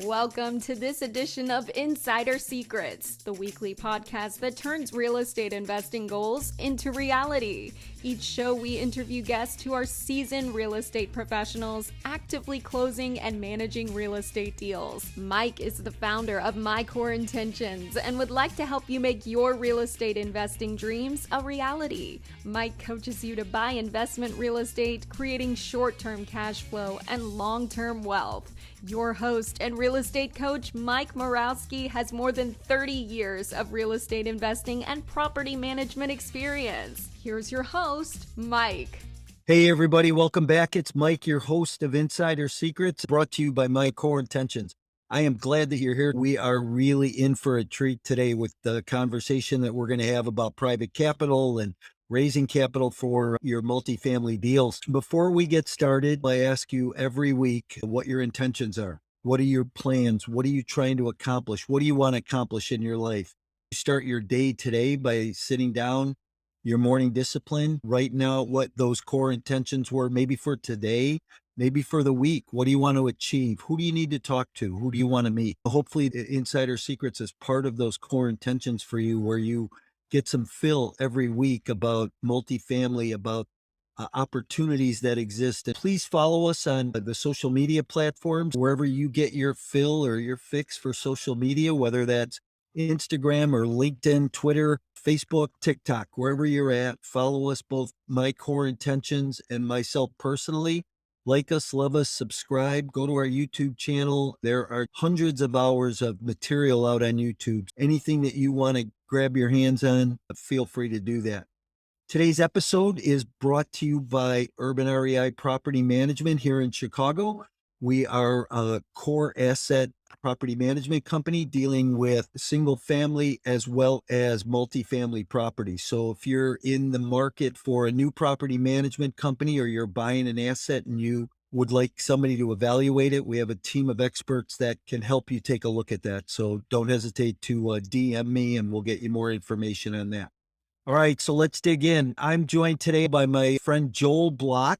Welcome to this edition of Insider Secrets, the weekly podcast that turns real estate investing goals into reality. Each show, we interview guests who are seasoned real estate professionals, actively closing and managing real estate deals. Mike is the founder of My Core Intentions and would like to help you make your real estate investing dreams a reality. Mike coaches you to buy investment real estate, creating short-term cash flow and long-term wealth. Your host and real estate coach, Mike Morawski, has more than 30 years of real estate investing and property management experience. Here's your host, Mike. Hey everybody, welcome back. It's Mike, your host of Insider Secrets, brought to you by My Core Intentions. I am glad that you're here. We are really in for a treat today with the conversation that we're going to have about private capital and raising capital for your multifamily deals. Before we get started, I ask you every week what your intentions are. What are your plans? What are you trying to accomplish? What do you want to accomplish in your life? You start your day today by sitting down, your morning discipline, writing out what those core intentions were, maybe for today, maybe for the week. What do you want to achieve? Who do you need to talk to? Who do you want to meet? Hopefully, Insider Secrets is part of those core intentions for you, where you get some fill every week about multifamily, about opportunities that exist. And please follow us on the social media platforms, wherever you get your fill or your fix for social media, whether that's Instagram or LinkedIn, Twitter, Facebook, TikTok, wherever you're at. Follow us, both My Core Intentions and myself personally. Like us, love us, subscribe, go to our YouTube channel. There are hundreds of hours of material out on YouTube. Anything that you want to grab your hands on, feel free to do that. Today's episode is brought to you by Urban REI Property Management here in Chicago. We are a core asset property management company dealing with single family as well as multifamily properties. So if you're in the market for a new property management company, or you're buying an asset and you would like somebody to evaluate it, we have a team of experts that can help you take a look at that. So don't hesitate to DM me and we'll get you more information on that. All right, so let's dig in. I'm joined today by my friend Joel Block.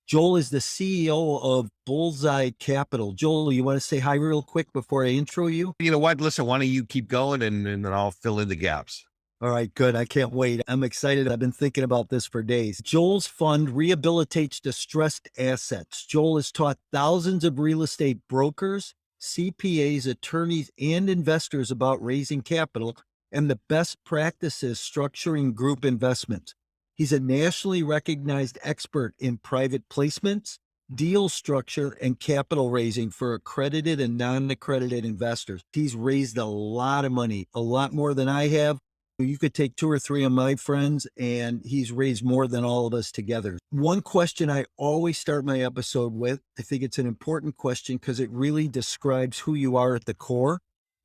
Joel is the CEO of Bullseye Capital. Joel, you want to say hi real quick before I intro you? You know what? Listen, why don't you keep going and then I'll fill in the gaps. All right, good. I can't wait. I'm excited. I've been thinking about this for days. Joel's fund rehabilitates distressed assets. Joel has taught thousands of real estate brokers, CPAs, attorneys, and investors about raising capital and the best practices structuring group investments. He's a nationally recognized expert in private placements, deal structure, and capital raising for accredited and non-accredited investors. He's raised a lot of money, a lot more than I have. You could take two or three of my friends, and he's raised more than all of us together. One question I always start my episode with, I think it's an important question because it really describes who you are at the core.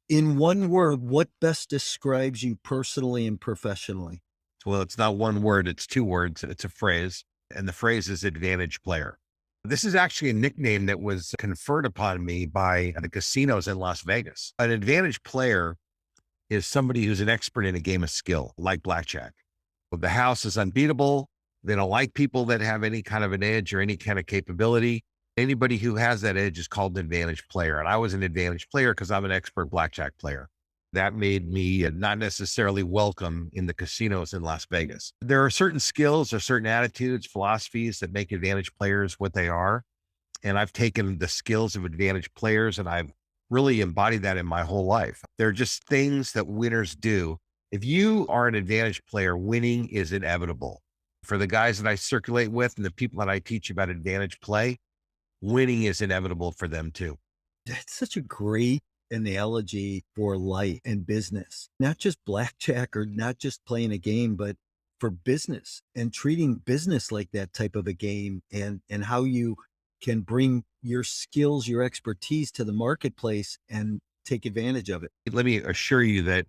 In one word, what best describes you personally and professionally? Well, it's not one word, it's two words. It's a phrase, and the phrase is advantage player. This is actually a nickname that was conferred upon me by the casinos in Las Vegas. An advantage player is somebody who's an expert in a game of skill, like blackjack. The house is unbeatable. They don't like people that have any kind of an edge or any kind of capability. Anybody who has that edge is called an advantage player. And I was an advantage player because I'm an expert blackjack player. That made me not necessarily welcome in the casinos in Las Vegas. There are certain skills or certain attitudes, philosophies that make advantage players what they are. And I've taken the skills of advantage players and I've really embodied that in my whole life. They're just things that winners do. If you are an advantage player, winning is inevitable. For the guys that I circulate with and the people that I teach about advantage play, winning is inevitable for them too. That's such a great analogy for life and business, not just blackjack or not just playing a game, but for business and treating business like that type of a game, and how you can bring your skills, your expertise to the marketplace and take advantage of it. Let me assure you that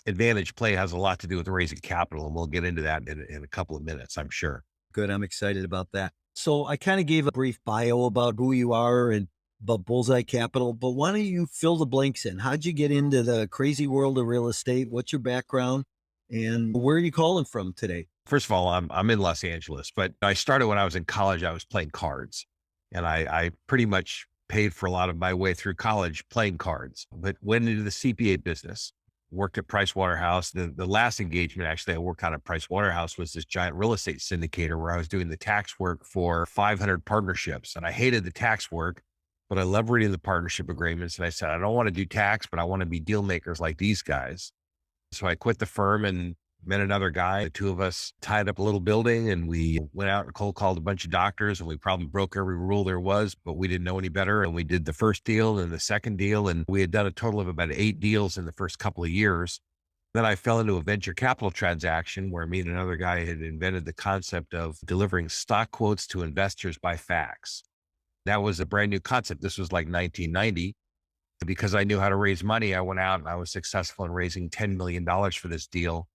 advantage play has a lot to do with raising capital, and we'll get into that in a couple of minutes, I'm sure. Good. I'm excited about that. So I kind of gave a brief bio about who you are and about Bullseye Capital, but why don't you fill the blanks in? How'd you get into the crazy world of real estate? What's your background and where are you calling from today? First of all, I'm in Los Angeles, but I started when I was in college. I was playing cards, and I pretty much paid for a lot of my way through college playing cards, but went into the CPA business, worked at Price Waterhouse. The last engagement actually I worked on at Price Waterhouse was this giant real estate syndicator where I was doing the tax work for 500 partnerships. And I hated the tax work, but I love reading the partnership agreements. And I said, I don't want to do tax, but I want to be deal makers like these guys. So I quit the firm and met another guy. The two of us tied up a little building and we went out and cold called a bunch of doctors, and we probably broke every rule there was, but we didn't know any better. And we did the first deal and the second deal. And we had done a total of about 8 deals in the first couple of years. Then I fell into a venture capital transaction where me and another guy had invented the concept of delivering stock quotes to investors by fax. That was a brand new concept. This was like 1990. Because I knew how to raise money, I went out and I was successful in raising $10 million for this deal.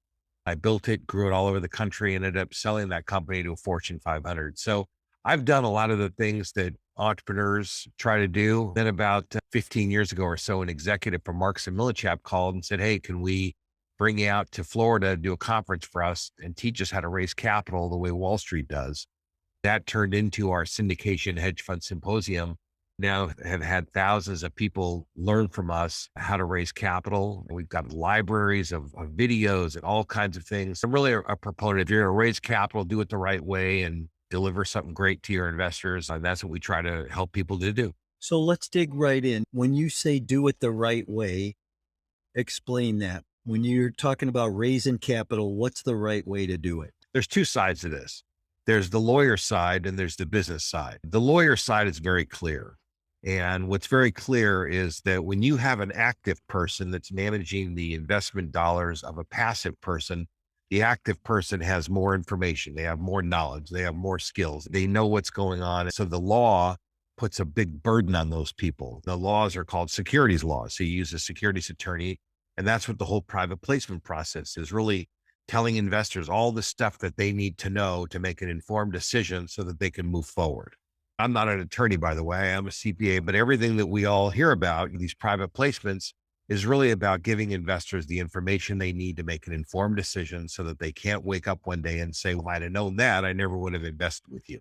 I built it, grew it all over the country, and ended up selling that company to a Fortune 500. So I've done a lot of the things that entrepreneurs try to do. Then about 15 years ago or so, an executive from Marks and Millichap called and said, hey, can we bring you out to Florida to do a conference for us and teach us how to raise capital the way Wall Street does? That turned into our syndication hedge fund symposium. Now have had thousands of people learn from us how to raise capital. We've got libraries of videos and all kinds of things. I'm really a proponent. If you're going to raise capital, do it the right way and deliver something great to your investors. And that's what we try to help people to do. So let's dig right in. When you say do it the right way, explain that. When you're talking about raising capital, what's the right way to do it? There's two sides to this. There's the lawyer side and there's the business side. The lawyer side is very clear. And what's very clear is that when you have an active person that's managing the investment dollars of a passive person, the active person has more information. They have more knowledge. They have more skills. They know what's going on. So the law puts a big burden on those people. The laws are called securities laws. So you use a securities attorney. And that's what the whole private placement process is, really telling investors all the stuff that they need to know to make an informed decision so that they can move forward. I'm not an attorney, by the way. I'm a CPA, but everything that we all hear about, these private placements, is really about giving investors the information they need to make an informed decision so that they can't wake up one day and say, well, I'd have known that, I never would have invested with you.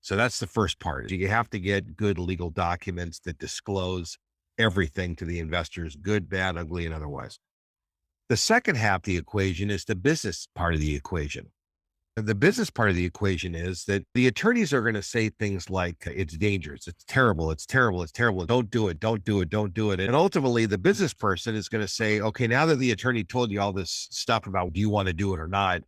So that's the first part. You have to get good legal documents that disclose everything to the investors, good, bad, ugly, and otherwise. The second half of the equation is the business part of the equation. The business part of the equation is that the attorneys are going to say things like, it's dangerous, it's terrible, it's terrible, it's terrible, don't do it, don't do it, don't do it. And ultimately, the business person is going to say, okay, now that the attorney told you all this stuff about do you want to do it or not,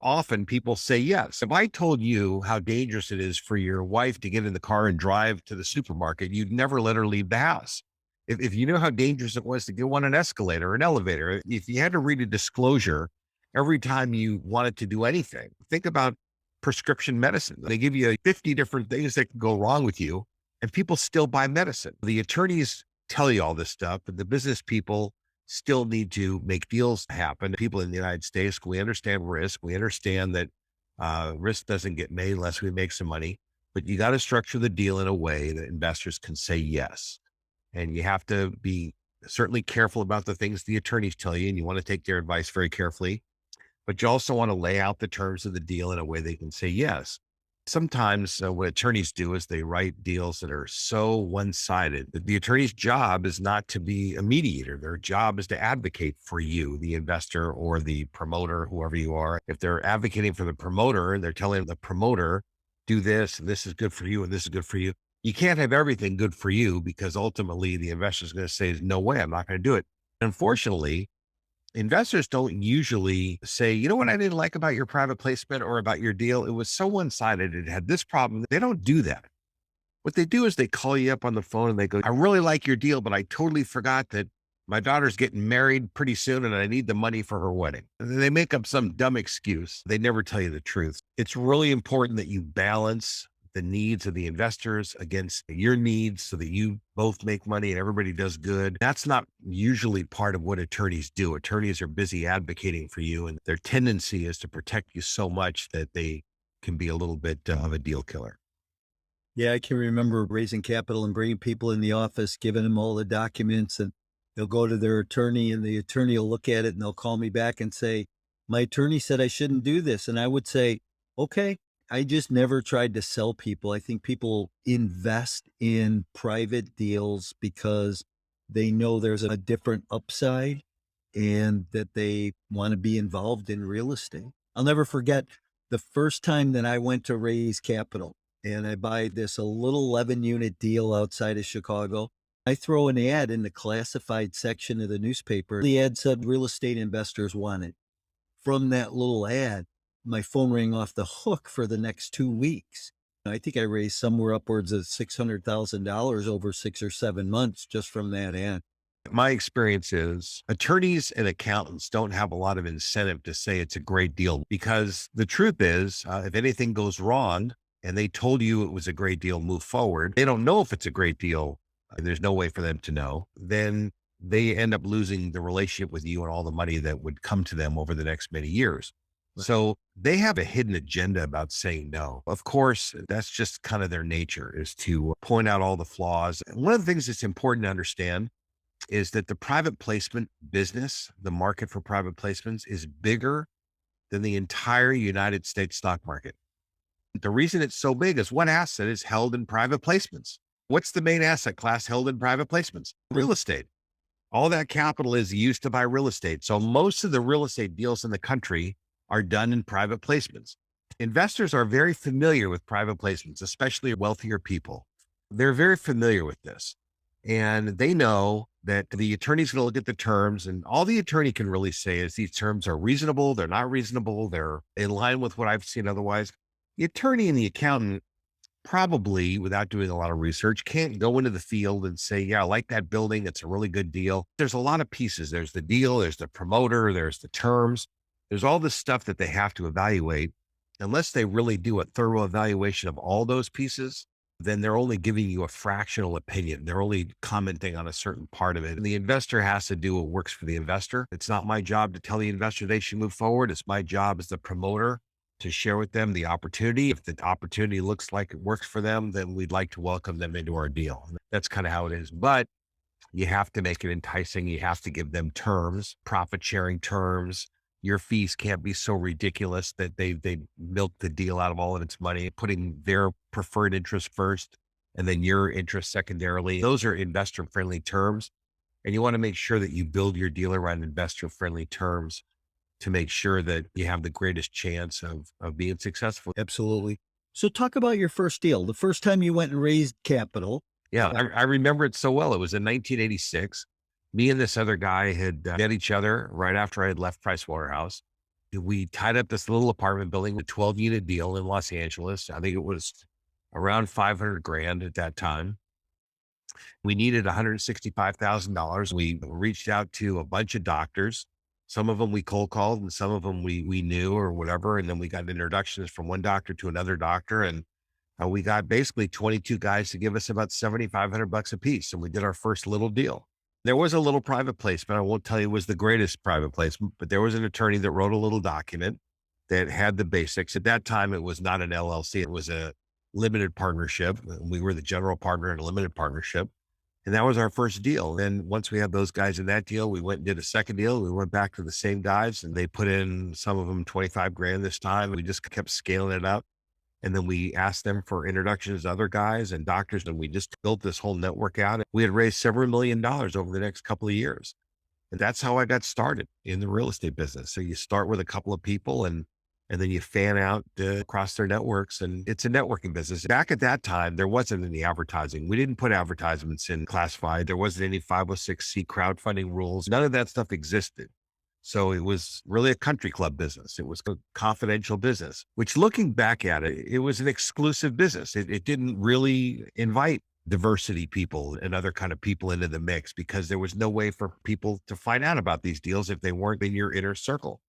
often people say yes. If I told you how dangerous it is for your wife to get in the car and drive to the supermarket, you'd never let her leave the house. If you knew how dangerous it was to go on an escalator or an elevator, if you had to read a disclosure every time you wanted to do anything, think about prescription medicine. They give you 50 different things that can go wrong with you, and people still buy medicine. The attorneys tell you all this stuff, but the business people still need to make deals happen. People in the United States, we understand risk. We understand that risk doesn't get made unless we make some money, but you got to structure the deal in a way that investors can say yes. And you have to be certainly careful about the things the attorneys tell you, and you want to take their advice very carefully. But you also want to lay out the terms of the deal in a way they can say yes. Sometimes what attorneys do is they write deals that are so one-sided that the attorney's job is not to be a mediator. Their job is to advocate for you, the investor or the promoter, whoever you are. If they're advocating for the promoter and they're telling the promoter, do this, and this is good for you, and this is good for you. You can't have everything good for you because ultimately the investor is going to say, no way, I'm not going to do it. Unfortunately, investors don't usually say, you know what I didn't like about your private placement or about your deal? It was so one-sided. It had this problem. They don't do that. What they do is they call you up on the phone and they go, I really like your deal, but I totally forgot that my daughter's getting married pretty soon and I need the money for her wedding. And then they make up some dumb excuse. They never tell you the truth. It's really important that you balance the needs of the investors against your needs so that you both make money and everybody does good. That's not usually part of what attorneys do. Attorneys are busy advocating for you, and their tendency is to protect you so much that they can be a little bit of a deal killer. Yeah, I can remember raising capital and bringing people in the office, giving them all the documents, and they'll go to their attorney and the attorney will look at it and they'll call me back and say, my attorney said I shouldn't do this. And I would say, okay, I just never tried to sell people. I think people invest in private deals because they know there's a different upside and that they want to be involved in real estate. I'll never forget the first time that I went to raise capital and I buy this a little 11 unit deal outside of Chicago. I throw an ad in the classified section of the newspaper. The ad said real estate investors wanted. From that little ad, my phone rang off the hook for the next 2 weeks. I think I raised somewhere upwards of $600,000 over 6 or 7 months just from that ad. My experience is attorneys and accountants don't have a lot of incentive to say it's a great deal because the truth is, if anything goes wrong and they told you it was a great deal, move forward, they don't know if it's a great deal. There's no way for them to know. Then they end up losing the relationship with you and all the money that would come to them over the next many years. Right. So they have a hidden agenda about saying no. Of course, that's just kind of their nature, is to point out all the flaws. And one of the things that's important to understand is that the private placement business, the market for private placements, is bigger than the entire United States stock market. The reason it's so big is one asset is held in private placements. What's the main asset class held in private placements? Real estate. All that capital is used to buy real estate. So most of the real estate deals in the country are done in private placements. Investors are very familiar with private placements, especially wealthier people. They're very familiar with this. And they know that the attorney's going to look at the terms, and all the attorney can really say is these terms are reasonable, they're not reasonable, they're in line with what I've seen otherwise. The attorney and the accountant probably, without doing a lot of research, can't go into the field and say, yeah, I like that building, it's a really good deal. There's a lot of pieces. There's the deal, there's the promoter, there's the terms, there's all this stuff that they have to evaluate. Unless they really do a thorough evaluation of all those pieces, then they're only giving you a fractional opinion. They're only commenting on a certain part of it. And the investor has to do what works for the investor. It's not my job to tell the investor they should move forward. It's my job as the promoter to share with them the opportunity. If the opportunity looks like it works for them, then we'd like to welcome them into our deal. That's kind of how it is. But you have to make it enticing. You have to give them terms, profit sharing terms. Your fees can't be so ridiculous that they milk the deal out of all of its money, putting their preferred interest first and then your interest secondarily. Those are investor friendly terms. And you want to make sure that you build your deal around investor friendly terms to make sure that you have the greatest chance of being successful. Absolutely. So talk about your first deal, the first time you went and raised capital. Yeah, I remember it so well. It was in 1986. Me and this other guy had met each other right after I had left Pricewaterhouse. We tied up this little apartment building, a 12-unit deal in Los Angeles. I think it was around $500,000 at that time. We needed $165,000. We reached out to a bunch of doctors. Some of them we cold called and some of them we knew or whatever. And then we got introductions from one doctor to another doctor. And we got basically 22 guys to give us about $7,500 a piece. And we did our first little deal. There was a little private placement. I won't tell you it was the greatest private placement, but there was an attorney that wrote a little document that had the basics. At that time, it was not an LLC. It was a limited partnership. We were the general partner in a limited partnership. And that was our first deal. Then once we had those guys in that deal, we went and did a second deal. We went back to the same guys and they put in, some of them $25,000 this time. We just kept scaling it up. And then we asked them for introductions to other guys and doctors. And we just built this whole network out. We had raised several $1 million over the next couple of years. And that's how I got started in the real estate business. So you start with a couple of people and then you fan out across their networks, and it's a networking business. Back at that time, there wasn't any advertising. We didn't put advertisements in classified. There wasn't any 506c crowdfunding rules. None of that stuff existed. So it was really a country club business. It was a confidential business, which looking back at it, it was an exclusive business. It didn't really invite diversity people and other kind of people into the mix because there was no way for people to find out about these deals if they weren't in your inner circle.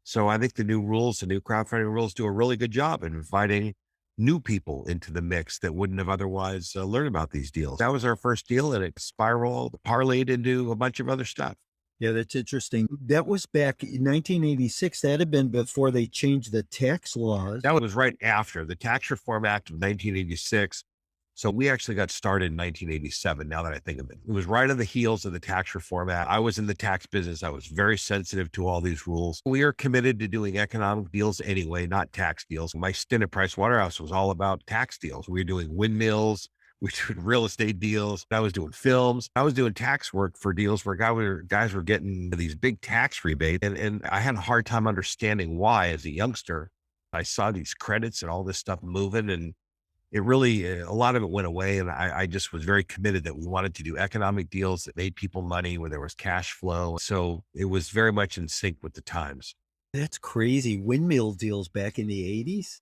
So I think the new rules, the new crowdfunding rules do a really good job in inviting new people into the mix that wouldn't have otherwise learned about these deals. That was our first deal, and it spiraled, parlayed into a bunch of other stuff. Yeah, that's interesting. That was back in 1986. That had been before they changed the tax laws. That was right after the Tax Reform Act of 1986 So we actually got started in 1987, now that I think of it. It was right on the heels of the Tax Reform Act. I was in the tax business. I was very sensitive to all these rules. We are committed to doing economic deals anyway, not tax deals. My stint at Price Waterhouse was all about tax deals. We were doing windmills. We were doing real estate deals. I was doing films. I was doing tax work for deals where guys were getting these big tax rebates. And I had a hard time understanding why as a youngster. I saw these credits and all this stuff moving, and it really, a lot of it went away. And I just was very committed that we wanted to do economic deals that made people money, where there was cash flow. So it was very much in sync with the times. That's crazy. Windmill deals back in the 80s?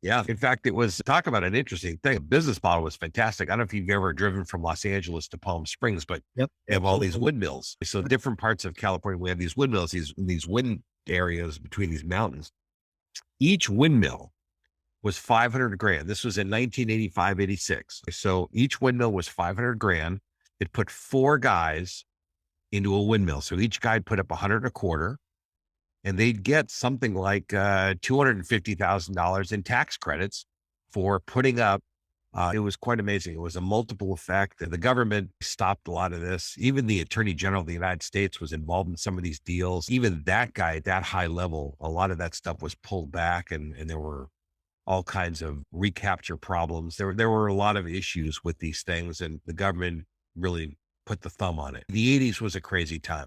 Yeah. In fact, it was, talk about an interesting thing. The business model was fantastic. I don't know if you've ever driven from Los Angeles to Palm Springs, but Yep. they have all these windmills. So different parts of California, we have these windmills, these wind areas between these mountains. Each windmill was 500 grand. This was in 1985, 86. So each windmill was 500 grand. It put 4 guys into a windmill. So each guy put up 100 a quarter, and they'd get something like $250,000 in tax credits for putting up. It was quite amazing. It was a multiple effect. The government stopped a lot of this. Even the Attorney General of the United States was involved in some of these deals. Even that guy at that high level, a lot of that stuff was pulled back, and there were all kinds of recapture problems. There were a lot of issues with these things, and the government really put the thumb on it. The 80s was a crazy time.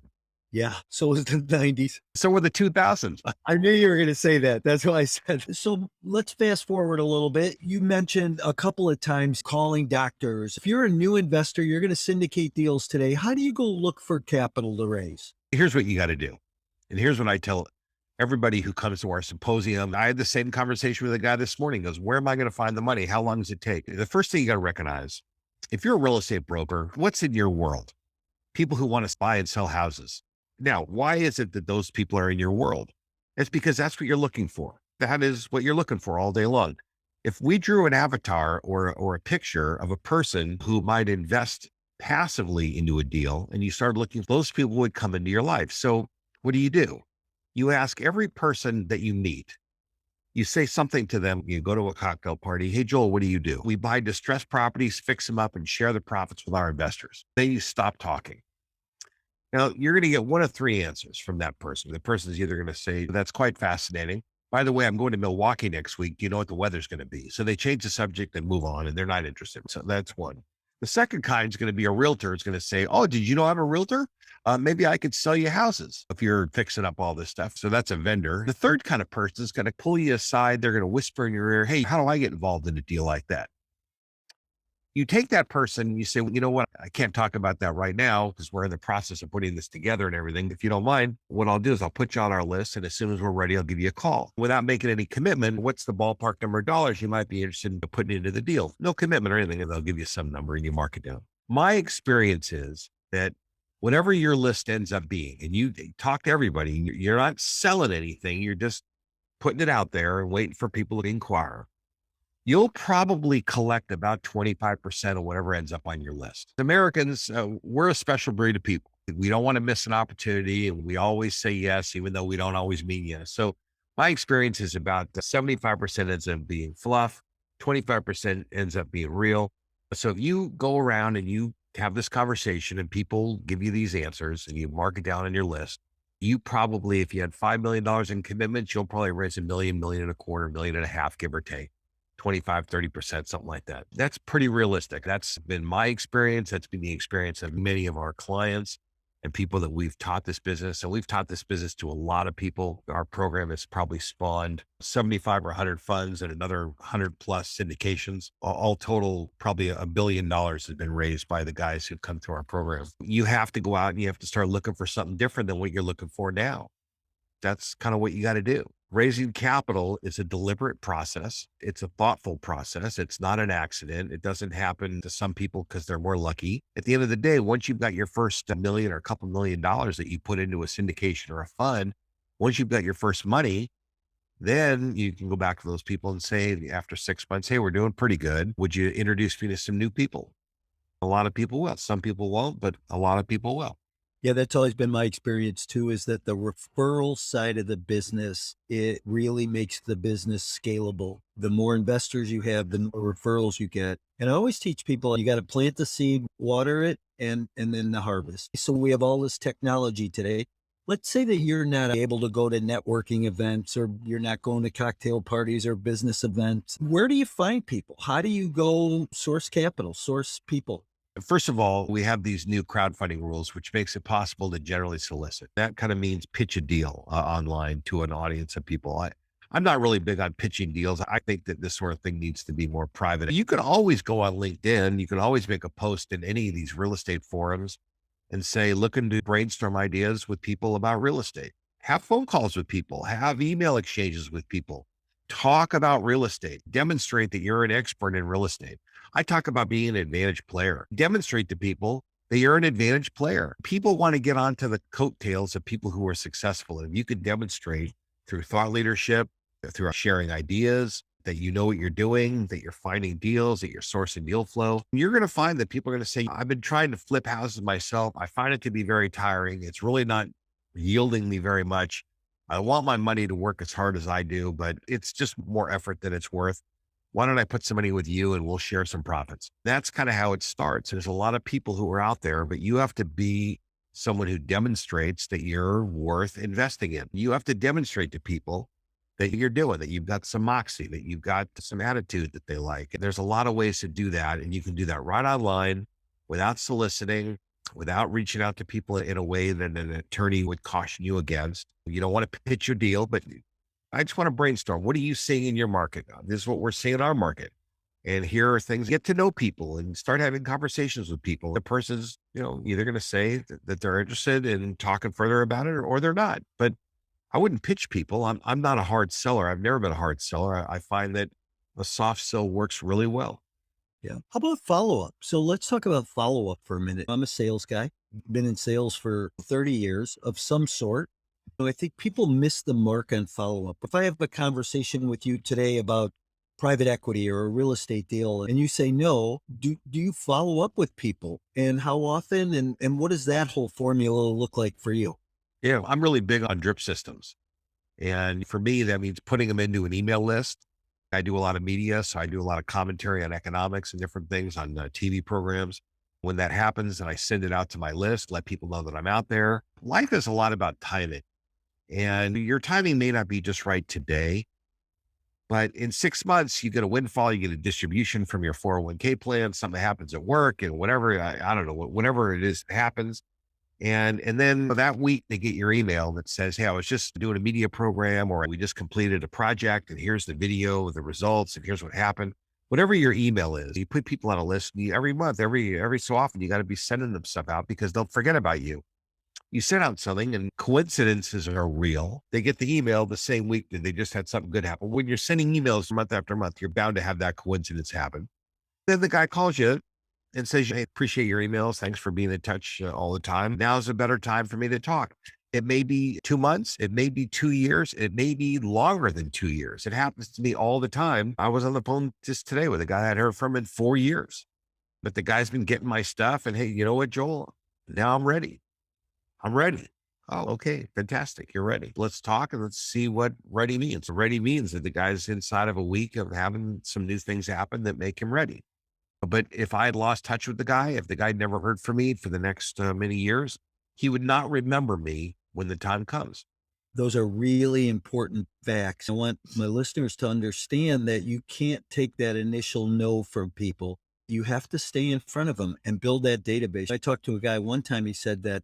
Yeah. So was the 90s. So were the 2000s. I knew you were going to say that. That's why I said. So let's fast forward a little bit. You mentioned a couple of times calling doctors. If you're a new investor, you're going to syndicate deals today. How do you go look for capital to raise? Here's what you got to do. And here's what I tell everybody who comes to our symposium. I had the same conversation with a guy this morning. He goes, where am I going to find the money? How long does it take? The first thing you got to recognize, if you're a real estate broker, what's in your world? People who want to buy and sell houses. Now, why is it that those people are in your world? It's because that's what you're looking for. That is what you're looking for all day long. If we drew an avatar or a picture of a person who might invest passively into a deal, and you started looking, those people would come into your life. So what do? You ask every person that you meet, you say something to them, you go to a cocktail party. Hey, Joel, what do? We buy distressed properties, fix them up, and share the profits with our investors. Then you stop talking. Now, you're going to get one of 3 answers from that person. The person is either going to say, that's quite fascinating. By the way, I'm going to Milwaukee next week. Do you know what the weather's going to be? So they change the subject and move on, and they're not interested. So that's one. The second kind is going to be a realtor. It's going to say, oh, did you know I'm a realtor? Maybe I could sell you houses if you're fixing up all this stuff. So that's a vendor. The third kind of person is going to pull you aside. They're going to whisper in your ear, hey, how do I get involved in a deal like that? You take that person and you say, well, you know what? I can't talk about that right now because we're in the process of putting this together and everything. If you don't mind, what I'll do is I'll put you on our list. And as soon as we're ready, I'll give you a call without making any commitment. What's the ballpark number of dollars you might be interested in putting into the deal? No commitment or anything. And they'll give you some number and you mark it down. My experience is that whatever your list ends up being, and you talk to everybody, you're not selling anything. You're just putting it out there and waiting for people to inquire. You'll probably collect about 25% of whatever ends up on your list. Americans, we're a special breed of people. We don't want to miss an opportunity, and we always say yes, even though we don't always mean yes. So my experience is about 75% ends up being fluff, 25% ends up being real. So if you go around and you have this conversation and people give you these answers and you mark it down on your list, you probably, if you had $5 million in commitments, you'll probably raise $1 million, $1.25 million, $1.5 million, give or take. 25, 30%, something like that. That's pretty realistic. That's been my experience. That's been the experience of many of our clients and people that we've taught this business. And we've taught this business to a lot of people. Our program has probably spawned 75 or 100 funds and another 100 plus syndications. All total, probably $1 billion has been raised by the guys who've come through our program. You have to go out and you have to start looking for something different than what you're looking for now. That's kind of what you got to do. Raising capital is a deliberate process. It's a thoughtful process. It's not an accident. It doesn't happen to some people because they're more lucky. At the end of the day, once you've got your first million or a couple $1 million that you put into a syndication or a fund, once you've got your first money, then you can go back to those people and say, after 6 months, hey, we're doing pretty good. Would you introduce me to some new people? A lot of people will. Some people won't, but a lot of people will. Yeah, that's always been my experience too, is that the referral side of the business, it really makes the business scalable. The more investors you have, the more referrals you get. And I always teach people you got to plant the seed, water it, and then the harvest. So we have all this technology today. Let's say that you're not able to go to networking events or you're not going to cocktail parties or business events. Where do you find people? How do you go source capital, source people? First of all, we have these new crowdfunding rules, which makes it possible to generally solicit. That kind of means pitch a deal online to an audience of people. I'm not really big on pitching deals. I think that this sort of thing needs to be more private. You can always go on LinkedIn. You can always make a post in any of these real estate forums and say, looking to brainstorm ideas with people about real estate. Have phone calls with people, have email exchanges with people, talk about real estate, demonstrate that you're an expert in real estate. I talk about being an advantage player. Demonstrate to people that you're an advantage player. People want to get onto the coattails of people who are successful. And if you can demonstrate through thought leadership, through sharing ideas, that you know what you're doing, that you're finding deals, that you're sourcing deal flow, you're going to find that people are going to say, I've been trying to flip houses myself. I find it to be very tiring. It's really not yielding me very much. I want my money to work as hard as I do, but it's just more effort than it's worth. Why don't I put some money with you and we'll share some profits? That's kind of how it starts. There's a lot of people who are out there, but you have to be someone who demonstrates that you're worth investing in. You have to demonstrate to people that you're doing, that you've got some moxie, that you've got some attitude that they like. And there's a lot of ways to do that. And you can do that right online without soliciting, without reaching out to people in a way that an attorney would caution you against. You don't want to pitch your deal, but I just want to brainstorm. What are you seeing in your market? This is what we're seeing in our market. And here are things, get to know people and start having conversations with people. The person's, either going to say that they're interested in talking further about it or they're not. But I wouldn't pitch people. I'm not a hard seller. I've never been a hard seller. I find that a soft sell works really well. Yeah. How about follow-up? So let's talk about follow-up for a minute. I'm a sales guy, been in sales for 30 years of some sort. I think people miss the mark on follow-up. If I have a conversation with you today about private equity or a real estate deal and you say no, do you follow up with people, and how often, and what does that whole formula look like for you? Yeah, I'm really big on drip systems. And for me, that means putting them into an email list. I do a lot of media, so I do a lot of commentary on economics and different things on TV programs. When that happens, and I send it out to my list, let people know that I'm out there. Life is a lot about timing. And your timing may not be just right today, but in 6 months, you get a windfall, you get a distribution from your 401k plan, something happens at work and whatever, I don't know, whatever it is that happens. And then that week they get your email that says, hey, I was just doing a media program, or we just completed a project and here's the video of the results and here's what happened. Whatever your email is, you put people on a list every month, every so often, you got to be sending them stuff out because they'll forget about you. You send out something and coincidences are real. They get the email the same week that they just had something good happen. When you're sending emails month after month, you're bound to have that coincidence happen. Then the guy calls you and says, hey, appreciate your emails. Thanks for being in touch all the time. Now's a better time for me to talk. It may be 2 months. It may be 2 years. It may be longer than 2 years. It happens to me all the time. I was on the phone just today with a guy I had heard from in 4 years, but the guy's been getting my stuff. And hey, you know what, Joel? Now I'm ready. I'm ready. Oh, okay. Fantastic. You're ready. Let's talk and let's see what ready means. Ready means that the guy's inside of a week of having some new things happen that make him ready. But if I had lost touch with the guy, if the guy never heard from me for the next many years, he would not remember me when the time comes. Those are really important facts. I want my listeners to understand that you can't take that initial no from people. You have to stay in front of them and build that database. I talked to a guy one time, he said that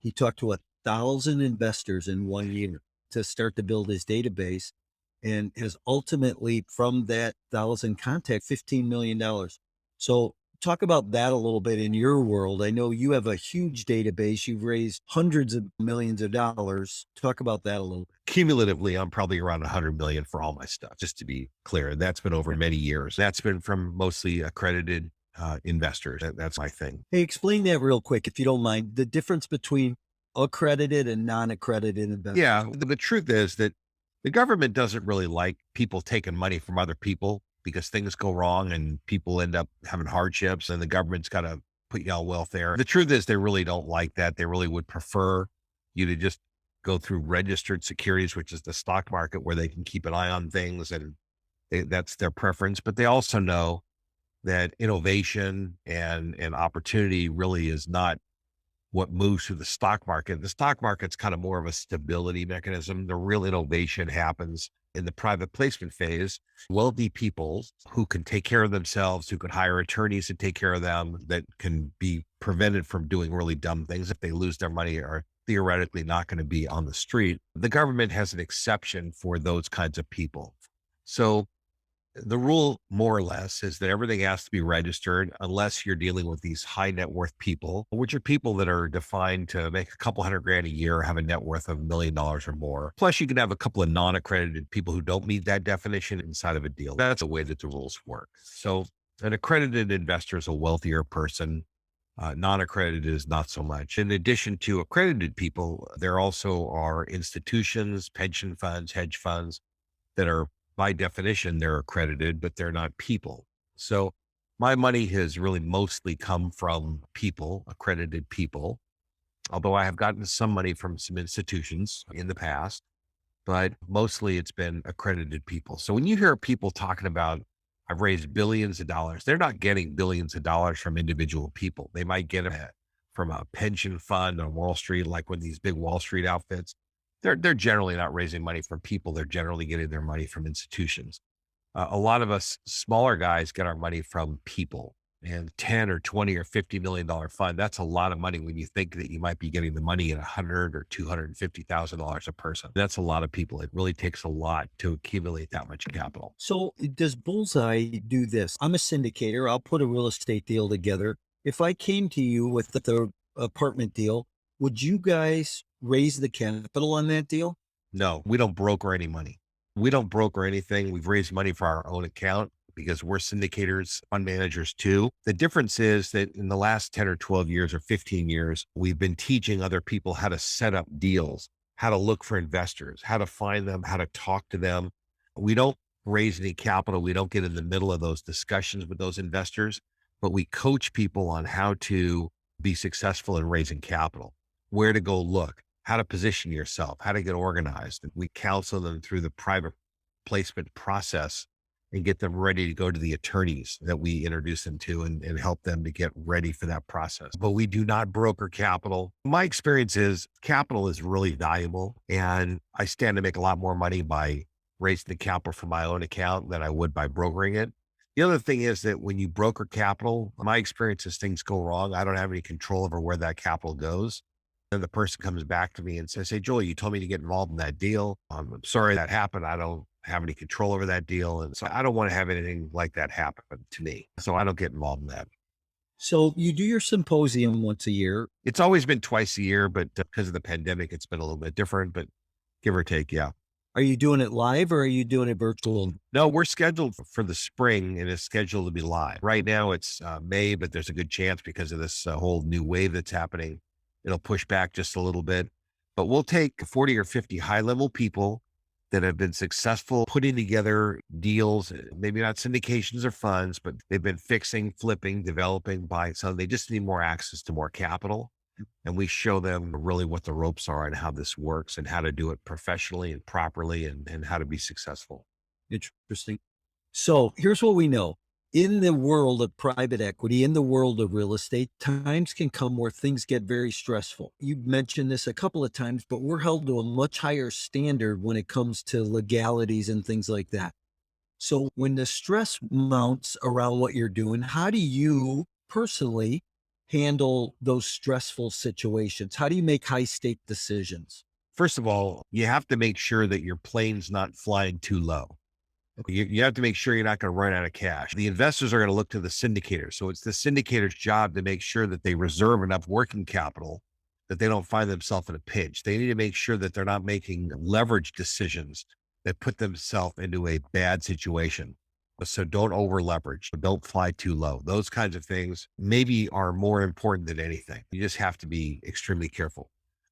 he talked to 1,000 investors in 1 year to start to build his database, and has ultimately, from that 1,000 contacts, $15 million. So talk about that a little bit in your world. I know you have a huge database. You've raised hundreds of millions of dollars. Talk about that a little bit. Cumulatively, I'm probably around 100 million for all my stuff, just to be clear. That's been over many years. That's been from mostly accredited investors. That's my thing. Hey, explain that real quick, if you don't mind, the difference between accredited and non-accredited investors. Yeah. The truth is that the government doesn't really like people taking money from other people, because things go wrong and people end up having hardships, and the government's got to put you on welfare. The truth is they really don't like that. They really would prefer you to just go through registered securities, which is the stock market where they can keep an eye on things, and that's their preference. But they also know that innovation and opportunity really is not what moves through the stock market. The stock market's kind of more of a stability mechanism. The real innovation happens in the private placement phase. Wealthy people who can take care of themselves, who can hire attorneys to take care of them, that can be prevented from doing really dumb things if they lose their money, are theoretically not going to be on the street. The government has an exception for those kinds of people. So the rule, more or less, is that everything has to be registered unless you're dealing with these high net worth people, which are people that are defined to make a couple $100,000 a year, have a net worth of $1 million or more. Plus, you can have a couple of non-accredited people who don't meet that definition inside of a deal. That's the way that the rules work. So an accredited investor is a wealthier person. Non-accredited is not so much. In addition to accredited people, there also are institutions, pension funds, hedge funds that are, by definition, they're accredited, but they're not people. So my money has really mostly come from people, accredited people, although I have gotten some money from some institutions in the past, but mostly it's been accredited people. So when you hear people talking about, I've raised billions of dollars, they're not getting billions of dollars from individual people. They might get it from a pension fund on Wall Street, like when these big Wall Street outfits. They're generally not raising money from people. They're generally getting their money from institutions. A lot of us smaller guys get our money from people, and 10 or 20 or $50 million fund. That's a lot of money when you think that you might be getting the money at $100,000 or $250,000 a person. That's a lot of people. It really takes a lot to accumulate that much capital. So does Bullseye do this? I'm a syndicator. I'll put a real estate deal together. If I came to you with the apartment deal, would you guys raise the capital on that deal? No, we don't broker any money. We don't broker anything. We've raised money for our own account because we're syndicators, fund managers too. The difference is that in the last 10 or 12 years or 15 years, we've been teaching other people how to set up deals, how to look for investors, how to find them, how to talk to them. We don't raise any capital. We don't get in the middle of those discussions with those investors, but we coach people on how to be successful in raising capital, where to go look, how to position yourself, how to get organized. And we counsel them through the private placement process and get them ready to go to the attorneys that we introduce them to and help them to get ready for that process. But we do not broker capital. My experience is capital is really valuable, and I stand to make a lot more money by raising the capital from my own account than I would by brokering it. The other thing is that when you broker capital, my experience is things go wrong. I don't have any control over where that capital goes. Then the person comes back to me and says, "Hey, Joel, you told me to get involved in that deal. I'm sorry that happened. I don't have any control over that deal. And so I don't want to have anything like that happen to me. So I don't get involved in that." So you do your symposium once a year. It's always been twice a year, but because of the pandemic, it's been a little bit different, but give or take, yeah. Are you doing it live or are you doing it virtual? No, we're scheduled for the spring and it's scheduled to be live. Right now it's May, but there's a good chance because of this whole new wave that's happening, it'll push back just a little bit. But we'll take 40 or 50 high-level people that have been successful putting together deals, maybe not syndications or funds, but they've been fixing, flipping, developing, buying. So they just need more access to more capital. And we show them really what the ropes are and how this works and how to do it professionally and properly and how to be successful. Interesting. So here's what we know. In the world of private equity, in the world of real estate, times can come where things get very stressful. You've mentioned this a couple of times, but we're held to a much higher standard when it comes to legalities and things like that. So when the stress mounts around what you're doing, how do you personally handle those stressful situations? How do you make high stake decisions? First of all, you have to make sure that your plane's not flying too low. You have to make sure you're not going to run out of cash. The investors are going to look to the syndicator. So it's the syndicator's job to make sure that they reserve enough working capital that they don't find themselves in a pinch. They need to make sure that they're not making leverage decisions that put themselves into a bad situation. So don't over leverage. Don't fly too low. Those kinds of things maybe are more important than anything. You just have to be extremely careful.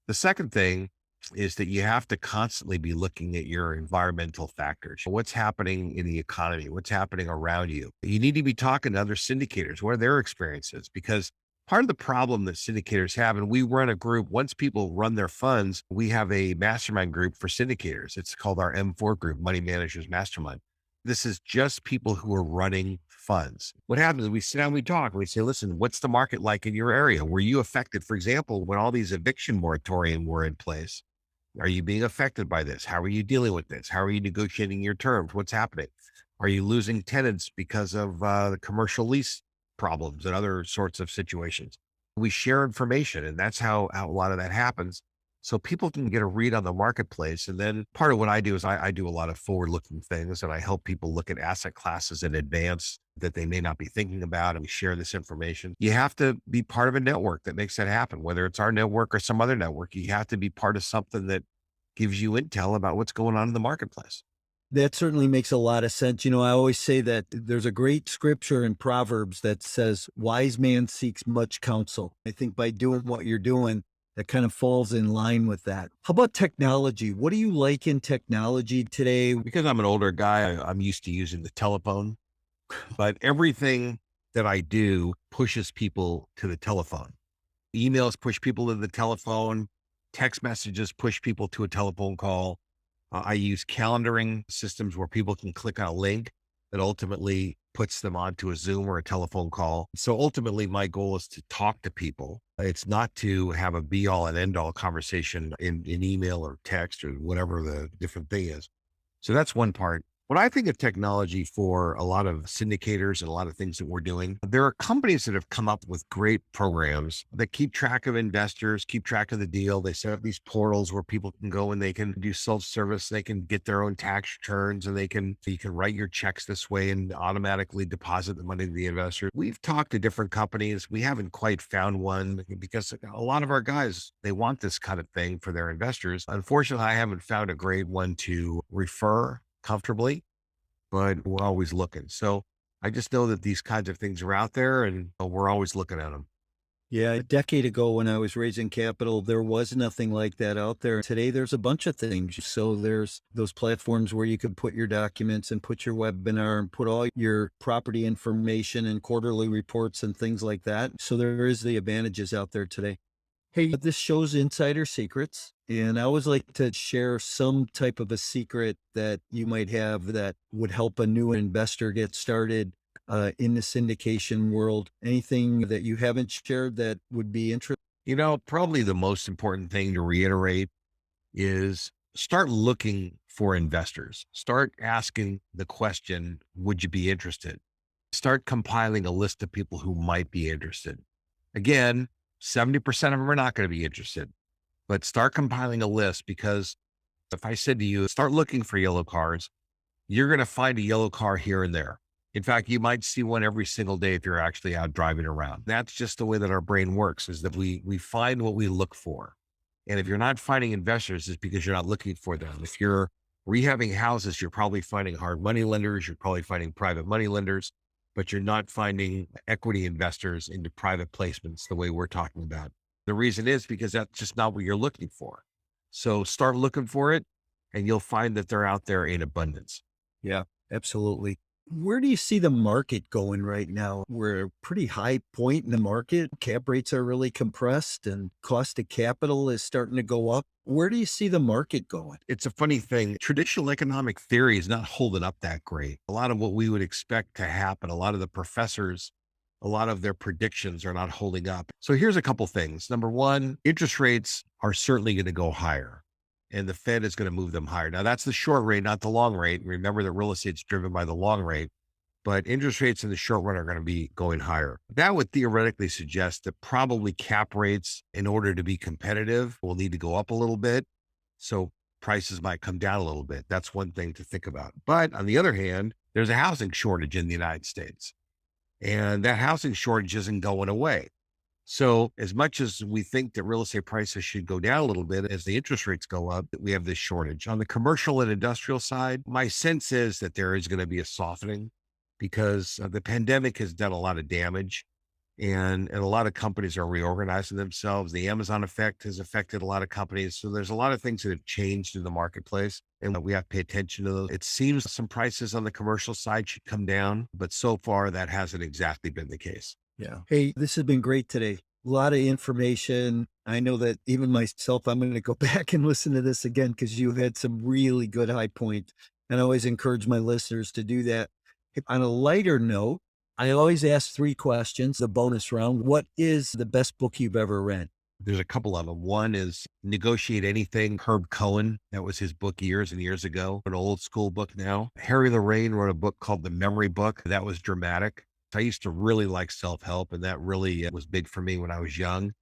The second thing is that you have to constantly be looking at your environmental factors. What's happening in the economy? What's happening around you? You need to be talking to other syndicators. What are their experiences? Because Part of the problem that syndicators have, and we run a group, once people run their funds, we have a mastermind group for syndicators. It's called our M4 group, Money Managers Mastermind. This is just people who are running funds. What happens is we sit down, we talk, and we say, listen, what's the market like in your area? Were you affected, for example, when all these eviction moratorium were in place? Are you being affected by this? How are you dealing with this? How are you negotiating your terms? What's happening? Are you losing tenants because of the commercial lease problems and other sorts of situations? We share information, and that's how a lot of that happens. So people can get a read on the marketplace. And then part of what I do is I do a lot of forward-looking things, and I help people look at asset classes in advance that they may not be thinking about, and we share this information. You have to be part of a network that makes that happen, whether it's our network or some other network. You have to be part of something that gives you intel about what's going on in the marketplace. That certainly makes a lot of sense. You know, I always say that there's a great scripture in Proverbs that says, wise man seeks much counsel. I think by doing what you're doing, that kind of falls in line with that. How about technology? What do you like in technology today? Because I'm an older guy, I'm used to using the telephone, but everything that I do pushes people to the telephone. Emails push people to the telephone. Text messages push people to a telephone call. I use calendaring systems where people can click on a link that ultimately puts them onto a Zoom or a telephone call. So ultimately, my goal is to talk to people. It's not to have a be all and end all conversation in email or text or whatever the different thing is. So that's one part. When I think of technology for a lot of syndicators and a lot of things that we're doing, there are companies that have come up with great programs that keep track of investors, keep track of the deal. They set up these portals where people can go and they can do self-service. They can get their own tax returns, and you can write your checks this way and automatically deposit the money to the investor. We've talked to different companies. We haven't quite found one because a lot of our guys, they want this kind of thing for their investors. Unfortunately, I haven't found a great one to refer comfortably, but we're always looking. So I just know that these kinds of things are out there, and we're always looking at them. Yeah, a decade ago when I was raising capital, there was nothing like that out there. Today, there's a bunch of things. So there's those platforms where you can put your documents and put your webinar and put all your property information and quarterly reports and things like that. So there is the advantages out there today. Hey, this show's Insider Secrets, and I always like to share some type of a secret that you might have that would help a new investor get started in the syndication world. Anything that you haven't shared that would be interesting? You know, probably the most important thing to reiterate is start looking for investors. Start asking the question, would you be interested? Start compiling a list of people who might be interested. Again, 70% of them are not going to be interested, but start compiling a list, because if I said to you, start looking for yellow cars, you're going to find a yellow car here and there. In fact, you might see one every single day if you're actually out driving around. That's just the way that our brain works, is that we find what we look for. And if you're not finding investors, it's because you're not looking for them. If you're rehabbing houses, you're probably finding hard money lenders. You're probably finding private money lenders, but you're not finding equity investors into private placements the way we're talking about. The reason is because that's just not what you're looking for. So start looking for it, and you'll find that they're out there in abundance. Yeah, absolutely. Where do you see the market going right now? We're at a pretty high point in the market. Cap rates are really compressed and cost of capital is starting to go up. Where do you see the market going? It's a funny thing. Traditional economic theory is not holding up that great. A lot of what we would expect to happen, a lot of the professors, a lot of their predictions are not holding up. So here's a couple things. Number one, interest rates are certainly going to go higher, and the Fed is going to move them higher. Now, that's the short rate, not the long rate. Remember that real estate's driven by the long rate, but interest rates in the short run are going to be going higher. That would theoretically suggest that probably cap rates, in order to be competitive, will need to go up a little bit. So prices might come down a little bit. That's one thing to think about. But on the other hand, there's a housing shortage in the United States, and that housing shortage isn't going away. So as much as we think that real estate prices should go down a little bit as the interest rates go up, we have this shortage. On the commercial and industrial side, my sense is that there is going to be a softening, because the pandemic has done a lot of damage, and a lot of companies are reorganizing themselves. The Amazon effect has affected a lot of companies. So there's a lot of things that have changed in the marketplace, and we have to pay attention to those. It seems some prices on the commercial side should come down, but so far that hasn't exactly been the case. Yeah. Hey, this has been great today. A lot of information. I know that even myself, I'm going to go back and listen to this again because you had some really good high points. And I always encourage my listeners to do that. On a lighter note, I always ask 3 questions, the bonus round. What is the best book you've ever read? There's a couple of them. One is Negotiate Anything, Herb Cohen. That was his book years and years ago, an old school book now. Harry Lorraine wrote a book called The Memory Book. That was dramatic. I used to really like self-help, and that really was big for me when I was young.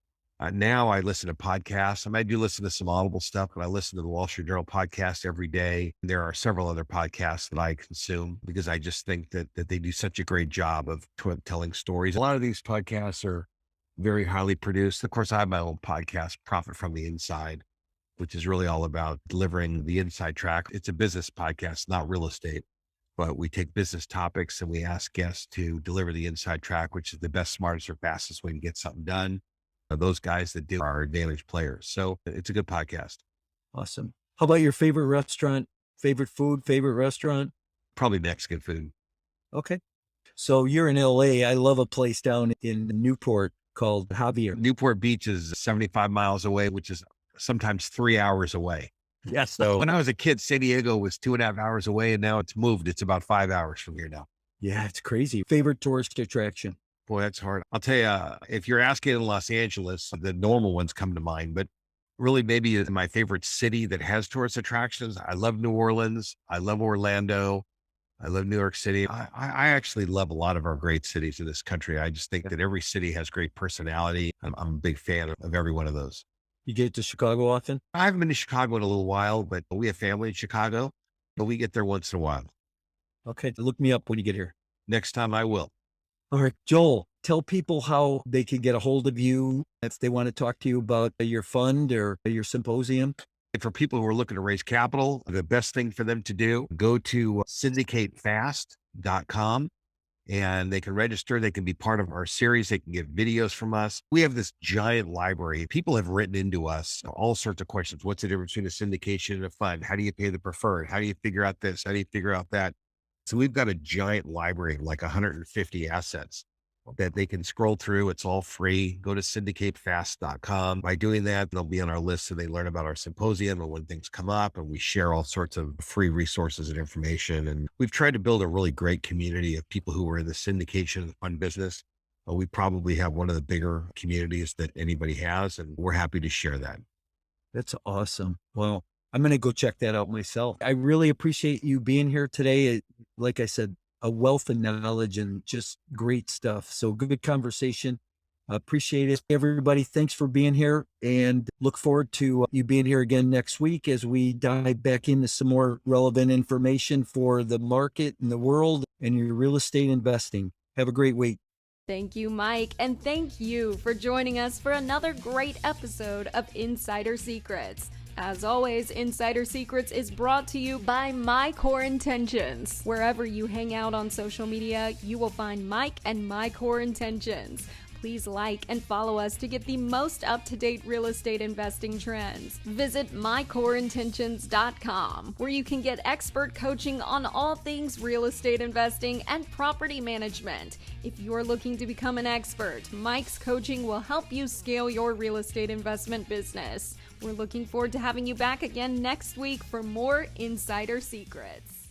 Now I listen to podcasts. I do listen to some Audible stuff, but I listen to the Wall Street Journal podcast every day. There are several other podcasts that I consume because I just think that they do such a great job of telling stories. A lot of these podcasts are very highly produced. Of course, I have my own podcast, Profit from the Inside, which is really all about delivering the inside track. It's a business podcast, not real estate, but we take business topics and we ask guests to deliver the inside track, which is the best, smartest, or fastest way to get something done. Those guys that do are advantage players. So it's a good podcast. Awesome. How about your favorite restaurant, favorite food, favorite restaurant? Probably Mexican food. Okay. So you're in LA. I love a place down in Newport called Javier. Newport Beach is 75 miles away, which is sometimes 3 hours away. Yes. So when I was a kid, San Diego was 2.5 hours away, and now it's moved. It's about 5 hours from here now. Yeah, it's crazy. Favorite tourist attraction? Boy, that's hard. I'll tell you, if you're asking in Los Angeles, the normal ones come to mind, but really maybe my favorite city that has tourist attractions. I love New Orleans. I love Orlando. I love New York City. I actually love a lot of our great cities in this country. I just think that every city has great personality. I'm a big fan of every one of those. You get to Chicago often? I haven't been to Chicago in a little while, but we have family in Chicago, but we get there once in a while. Okay. Look me up when you get here. Next time I will. All right, Joel, tell people how they can get a hold of you if they want to talk to you about your fund or your symposium. And for people who are looking to raise capital, the best thing for them to do, go to syndicatefast.com and they can register. They can be part of our series. They can get videos from us. We have this giant library. People have written into us all sorts of questions. What's the difference between a syndication and a fund? How do you pay the preferred? How do you figure out this? How do you figure out that? So we've got a giant library of like 150 assets that they can scroll through. It's all free. Go to syndicatefast.com. By doing that, they'll be on our list and they learn about our symposium and when things come up, and we share all sorts of free resources and information. And we've tried to build a really great community of people who are in the syndication fund business. We probably have one of the bigger communities that anybody has, and we're happy to share that. That's awesome. Well, I'm going to go check that out myself. I really appreciate you being here today. Like I said, a wealth of knowledge and just great stuff. So good conversation. Appreciate it. Everybody, thanks for being here, and look forward to you being here again next week as we dive back into some more relevant information for the market and the world and your real estate investing. Have a great week. Thank you, Mike, and thank you for joining us for another great episode of Insider Secrets. As always, Insider Secrets is brought to you by My Core Intentions. Wherever you hang out on social media, you will find Mike and My Core Intentions. Please like and follow us to get the most up-to-date real estate investing trends. Visit mycoreintentions.com, where you can get expert coaching on all things real estate investing and property management. If you're looking to become an expert, Mike's coaching will help you scale your real estate investment business. We're looking forward to having you back again next week for more Insider Secrets.